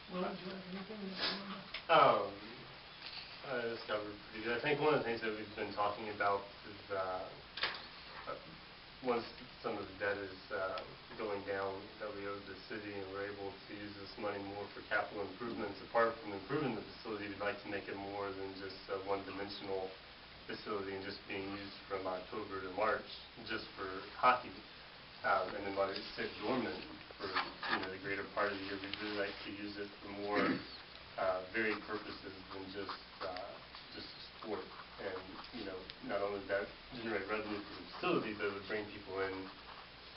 Will, do you have anything? That's covered pretty good. I think one of the things that we've been talking about is once some of the debt is going down that we owe the city and we're able to use this money more for capital improvements, apart from improving the facility, we'd like to make it more than just a one-dimensional facility and just being used from October to March just for hockey. And then let it sit dormant for the greater part of the year. We'd really like to use it for more varied purposes than just sport. And not only that generate revenue for the facility, but it would bring people in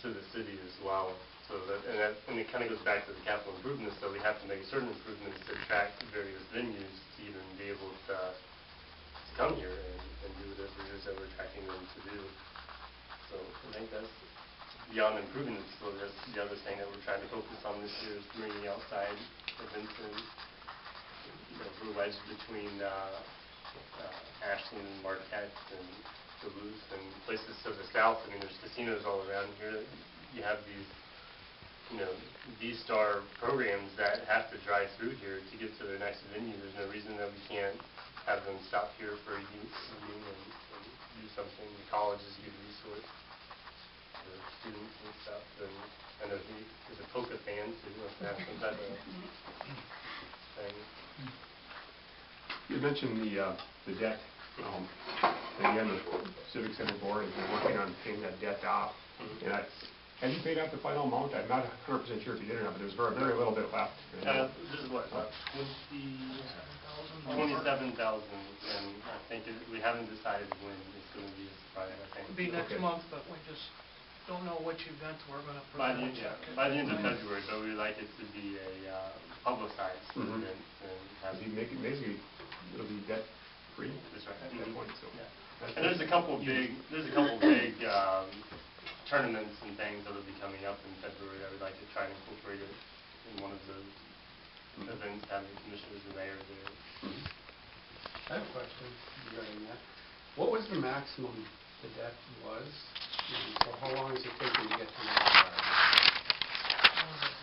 to the city as well. So and it kind of goes back to the capital improvements. So we have to make certain improvements to attract various venues to even be able to come here and do whatever it is that we're attracting them to do. So I think that's beyond improving the facility. That's the other thing that we're trying to focus on this year is bringing outside events in. We're wedged between Ashland and Marquette and Duluth and places to the south. I mean, there's casinos all around here. You have these, B-star programs that have to drive through here to get to their next venue. There's no reason that we can't have them stop here for a youth meeting and do something. The colleges give resource for students and stuff. And I know he is a polka fan, so he wants to have some type of thing. You mentioned the debt. Again, the Civic Center board has been working on paying that debt off. And have you paid out the final amount? I'm not 100% sure if you did or not, but there's very little bit left. This is what, 27,000, and I think we haven't decided when it's going to be. I think It'll be next month, but we just don't know which event we're going to present. By the end of February, but we'd like it to be a publicized event and have basically it'll be debt free. That's right. At that point, so. Yeah. And there's a couple big tournaments and things that will be coming up in February. I would like to try and incorporate it in one of those events, having commissioners and mayor there. I have a question regarding that. What was the maximum the debt was? And so how long is it taking to get to where we are?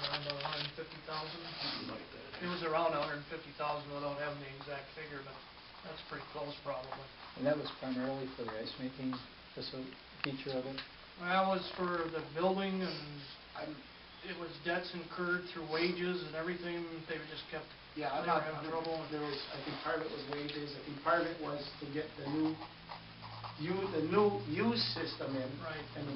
Around 150,000. It was around 150,000 without having the exact figure, but that's pretty close probably. And that was primarily for the ice making feature of it? Well, it was for the building, and it was debts incurred through wages and everything. They just kept. Yeah, I'm not having trouble. There was, I think, part of it was wages. I think part of it was to get the new use system in, right, and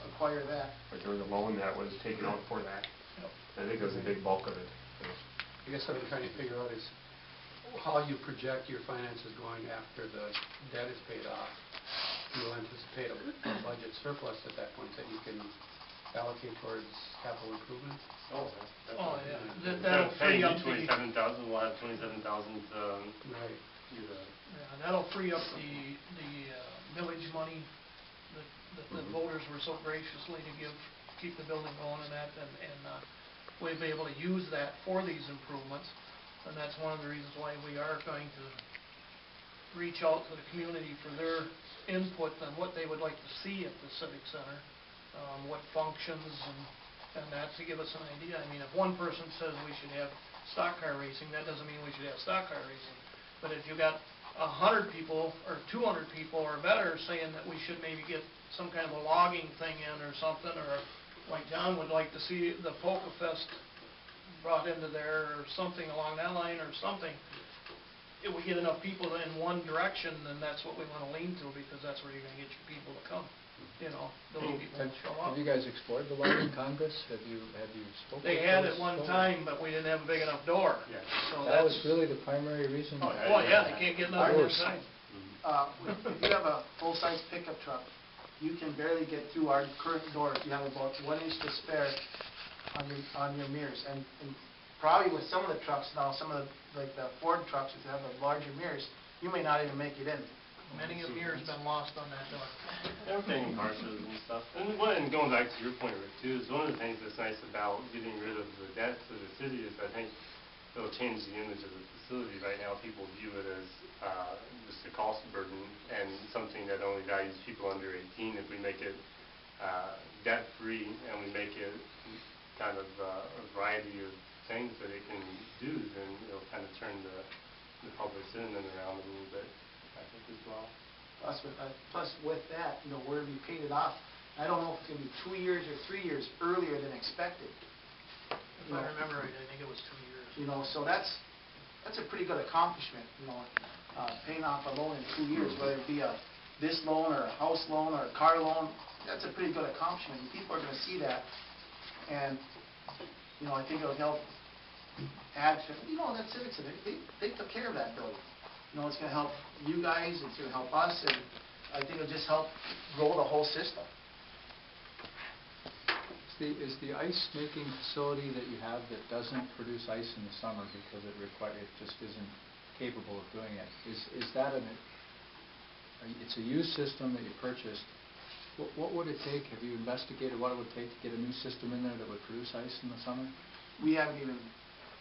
acquire that. But there was a loan that was taken out for that. Yep. I think that was a big bulk of it. So. I guess what I'm trying to figure out is how you project your finances going after the debt is paid off. You'll anticipate a budget surplus at that point that you can allocate towards capital improvements? Oh yeah. That'll free up 27,000. We'll have 27,000. Right. Yeah, that'll free up the village money that the voters were so graciously to keep the building going and that, and we'll be able to use that for these improvements. And that's one of the reasons why we are going to reach out to the community for their input on what they would like to see at the Civic Center, what functions and that, to give us an idea. I mean, if one person says we should have stock car racing, that doesn't mean we should have stock car racing. But if you got 100 people or 200 people or better saying that we should maybe get some kind of a logging thing in or something, or like John would like to see the Polka Fest brought into there or something along that line or something, if we get enough people in one direction, then that's what we want to lean to, because that's where you're going to get your people to come. Those people show up. Have you guys explored the logging Congress? Have you spoken? They had at one time, but we didn't have a big enough door. Yeah. So that was really the primary reason. Oh yeah, they can't get another inside. If you have a full-size pickup truck, you can barely get through our current doors. You have about 1 inch to spare on your mirrors, and probably with some of the trucks now, some of the Ford trucks that have the larger mirrors, you may not even make it in. Many a mirror's been lost on that door. Everything in car shows and stuff. And going back to your point, Rick, too, is one of the things that's nice about getting rid of the debt to the city is I think it'll change the image of the facility. Right now, people view it as just a cost burden and something that only values people under 18. If we make it debt-free and we make it kind of a variety of things that it can do, then it'll kind of turn the public sentiment around a little bit, I think, as well. Plus with that, we're gonna be paid it off. I don't know if it's gonna be 2 years or 3 years earlier than expected. If I remember right, I think it was 2 years. So that's a pretty good accomplishment, paying off a loan in 2 years, whether it be this loan or a house loan or a car loan, that's a pretty good accomplishment. And people are gonna see that, and, I think it'll help add to, that civic center, they took care of that building. It's gonna help you guys, it's gonna help us, and I think it'll just help grow the whole system. Is the ice making facility that you have that doesn't produce ice in the summer because it just isn't capable of doing it, is that it's a used system that you purchased? What would it take? Have you investigated what it would take to get a new system in there that would produce ice in the summer? We haven't even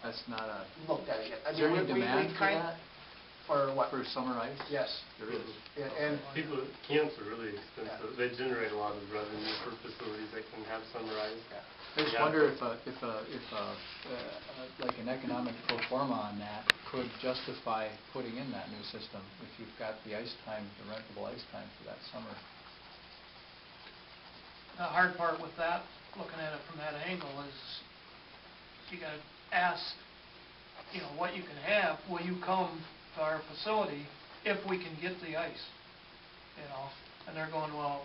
That's not a... looked at it yet. Is there any demand for that? For what? For summer ice? Yes. There is. Yeah, and Camps are really expensive. They generate a lot of revenue for facilities that can have summer ice. I just wonder if like an economic pro forma on that could justify putting in that new system if you've got the ice time, the rentable ice time for that summer. The hard part with that, looking at it from that angle, is you gotta ask, what you can have. Will you come to our facility if we can get the ice? And they're going, well,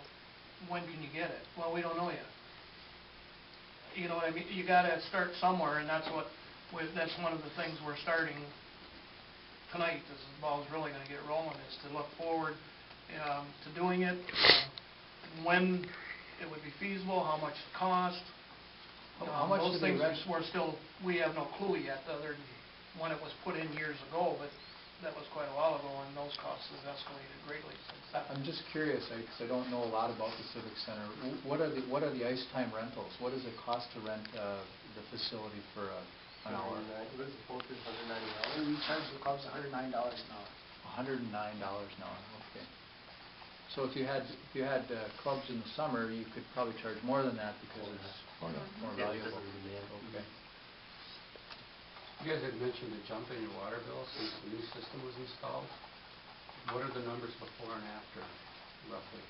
when can you get it? Well, we don't know yet. You know what I mean? You gotta start somewhere, and that's one of the things we're starting tonight, as the ball's really gonna get rolling, is to look forward to doing it, when it would be feasible, how much it cost. How much those do they things we have no clue yet, other than when it was put in years ago, but that was quite a while ago, and those costs have escalated greatly since then. I'm just curious, because I don't know a lot about the Civic Center. What are the ice time rentals? What does it cost to rent the facility for an hour? What is it, $190? we charge the clubs $109 an hour. $109 an hour, okay. So if you had clubs in the summer, you could probably charge more than that because it's more valuable. Okay. You guys had mentioned a jump in your water bill since the new system was installed. What are the numbers before and after, roughly?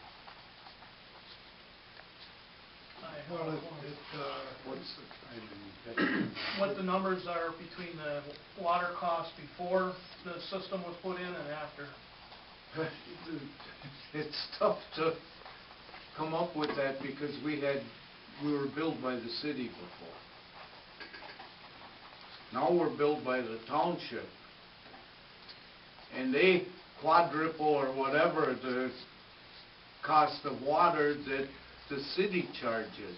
What the numbers are between the water cost before the system was put in and after? It's tough to come up with that because we were billed by the city before. Now we're billed by the township. And they quadruple or whatever the cost of water that the city charges.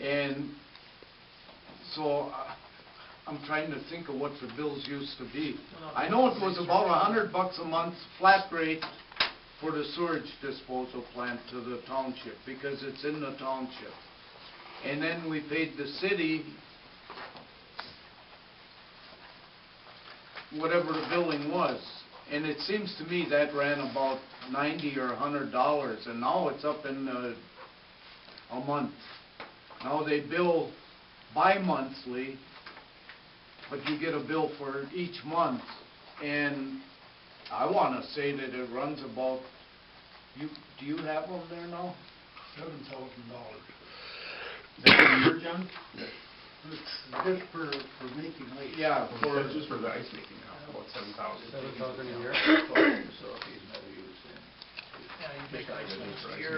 And so I'm trying to think of what the bills used to be. I know it was about $100 a month flat rate for the sewage disposal plant to the township because it's in the township. And then we paid the city whatever the billing was. And it seems to me that ran about $90 or $100, and now it's up in a month. Now they bill bi-monthly, but you get a bill for each month. And I want to say that it runs about, do you have them there now? $7,000. Is that for your, John? Just for making ice. Yeah, Just for the ice making now, about $7,000. $7,000 a year? Yeah, you make ice once a year.